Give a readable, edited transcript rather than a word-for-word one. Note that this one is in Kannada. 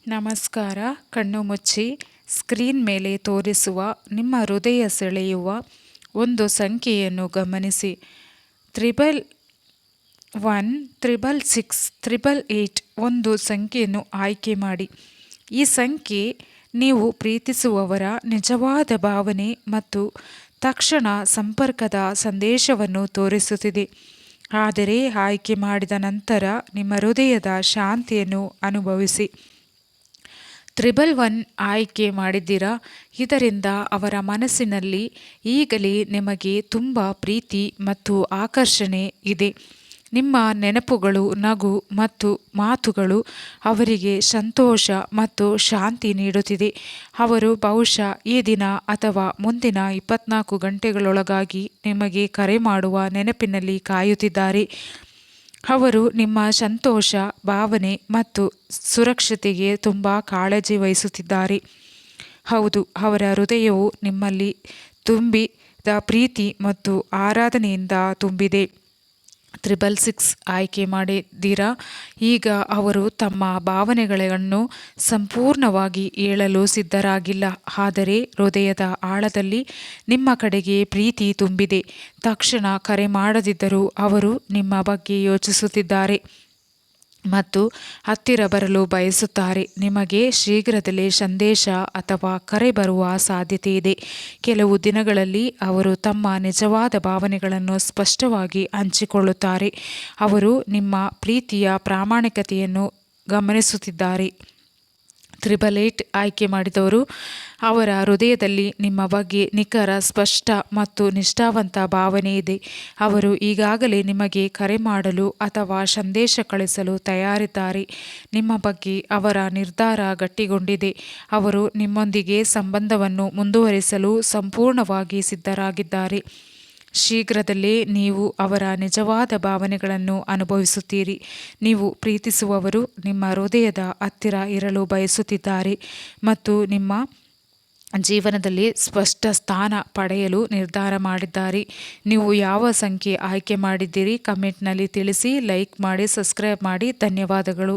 ನಮಸ್ಕಾರ. ಕಣ್ಣು ಮುಚ್ಚಿ ಸ್ಕ್ರೀನ್ ಮೇಲೆ ತೋರಿಸುವ ನಿಮ್ಮ ಹೃದಯ ಸೆಳೆಯುವ ಒಂದು ಸಂಖ್ಯೆಯನ್ನು ಗಮನಿಸಿ. 111688 ಒಂದು ಸಂಖ್ಯೆಯನ್ನು ಆಯ್ಕೆ ಮಾಡಿ. ಈ ಸಂಖ್ಯೆ ನೀವು ಪ್ರೀತಿಸುವವರ ನಿಜವಾದ ಭಾವನೆ ಮತ್ತು ತಕ್ಷಣ ಸಂಪರ್ಕದ ಸಂದೇಶವನ್ನು ತೋರಿಸುತ್ತಿದೆ. ಆದರೆ ಆಯ್ಕೆ ಮಾಡಿದ ನಂತರ ನಿಮ್ಮ ಹೃದಯದ ಶಾಂತಿಯನ್ನು ಅನುಭವಿಸಿ. 111 ಆಯ್ಕೆ ಮಾಡಿದ್ದೀರಾ? ಇದರಿಂದ ಅವರ ಮನಸ್ಸಿನಲ್ಲಿ ಈಗಲೇ ನಿಮಗೆ ತುಂಬ ಪ್ರೀತಿ ಮತ್ತು ಆಕರ್ಷಣೆ ಇದೆ. ನಿಮ್ಮ ನೆನಪುಗಳು, ನಗು ಮತ್ತು ಮಾತುಗಳು ಅವರಿಗೆ ಸಂತೋಷ ಮತ್ತು ಶಾಂತಿ ನೀಡುತ್ತಿದೆ. ಅವರು ಬಹುಶಃ ಈ ದಿನ ಅಥವಾ ಮುಂದಿನ 24 ಗಂಟೆಗಳೊಳಗಾಗಿ ನಿಮಗೆ ಕರೆ ಮಾಡುವ ನೆನಪಿನಲ್ಲಿ ಕಾಯುತ್ತಿದ್ದಾರೆ. ಅವರು ನಿಮ್ಮ ಸಂತೋಷ, ಭಾವನೆ ಮತ್ತು ಸುರಕ್ಷತೆಗೆ ತುಂಬ ಕಾಳಜಿ ವಹಿಸುತ್ತಿದ್ದಾರೆ. ಹೌದು, ಅವರ ಹೃದಯವು ನಿಮ್ಮಲ್ಲಿ ತುಂಬಿದ ಪ್ರೀತಿ ಮತ್ತು ಆರಾಧನೆಯಿಂದ ತುಂಬಿದೆ. 666 ಆಯ್ಕೆ ಮಾಡಿದ್ದೀರಾ? ಈಗ ಅವರು ತಮ್ಮ ಭಾವನೆಗಳನ್ನು ಸಂಪೂರ್ಣವಾಗಿ ಹೇಳಲು ಸಿದ್ಧರಾಗಿಲ್ಲ, ಆದರೆ ಹೃದಯದ ಆಳದಲ್ಲಿ ನಿಮ್ಮ ಕಡೆಗೆ ಪ್ರೀತಿ ತುಂಬಿದೆ. ತಕ್ಷಣ ಕರೆ ಮಾಡದಿದ್ದರೂ ಅವರು ನಿಮ್ಮ ಬಗ್ಗೆ ಯೋಚಿಸುತ್ತಿದ್ದಾರೆ ಮತ್ತು ಹತ್ತಿರ ಬರಲು ಬಯಸುತ್ತಾರೆ. ನಿಮಗೆ ಶೀಘ್ರದಲ್ಲೇ ಸಂದೇಶ ಅಥವಾ ಕರೆ ಬರುವ ಸಾಧ್ಯತೆ ಇದೆ. ಕೆಲವು ದಿನಗಳಲ್ಲಿ ಅವರು ತಮ್ಮ ನಿಜವಾದ ಭಾವನೆಗಳನ್ನು ಸ್ಪಷ್ಟವಾಗಿ ಹಂಚಿಕೊಳ್ಳುತ್ತಾರೆ. ಅವರು ನಿಮ್ಮ ಪ್ರೀತಿಯ ಪ್ರಾಮಾಣಿಕತೆಯನ್ನು ಗಮನಿಸುತ್ತಿದ್ದಾರೆ. 888 ಆಯ್ಕೆ ಮಾಡಿದವರು, ಅವರ ಹೃದಯದಲ್ಲಿ ನಿಮ್ಮ ಬಗ್ಗೆ ನಿಖರ, ಸ್ಪಷ್ಟ ಮತ್ತು ನಿಷ್ಠಾವಂತ ಭಾವನೆ ಇದೆ. ಅವರು ಈಗಾಗಲೇ ನಿಮಗೆ ಕರೆ ಮಾಡಲು ಅಥವಾ ಸಂದೇಶ ಕಳಿಸಲು ತಯಾರಿದ್ದಾರೆ. ನಿಮ್ಮ ಬಗ್ಗೆ ಅವರ ನಿರ್ಧಾರ ಗಟ್ಟಿಗೊಂಡಿದೆ. ಅವರು ನಿಮ್ಮೊಂದಿಗೆ ಸಂಬಂಧವನ್ನು ಮುಂದುವರಿಸಲು ಸಂಪೂರ್ಣವಾಗಿ ಸಿದ್ಧರಾಗಿದ್ದಾರೆ. ಶೀಘ್ರದಲ್ಲೇ ನೀವು ಅವರ ನಿಜವಾದ ಭಾವನೆಗಳನ್ನು ಅನುಭವಿಸುತ್ತೀರಿ. ನೀವು ಪ್ರೀತಿಸುವವರು ನಿಮ್ಮ ಹೃದಯದ ಹತ್ತಿರ ಇರಲು ಬಯಸುತ್ತಿದ್ದಾರೆ ಮತ್ತು ನಿಮ್ಮ ಜೀವನದಲ್ಲಿ ಸ್ಪಷ್ಟ ಸ್ಥಾನ ಪಡೆಯಲು ನಿರ್ಧಾರ ಮಾಡಿದ್ದಾರೆ. ನೀವು ಯಾವ ಸಂಖ್ಯೆ ಆಯ್ಕೆ ಮಾಡಿದ್ದೀರಿ? ಕಮೆಂಟ್ನಲ್ಲಿ ತಿಳಿಸಿ. ಲೈಕ್ ಮಾಡಿ, ಸಬ್ಸ್ಕ್ರೈಬ್ ಮಾಡಿ. ಧನ್ಯವಾದಗಳು.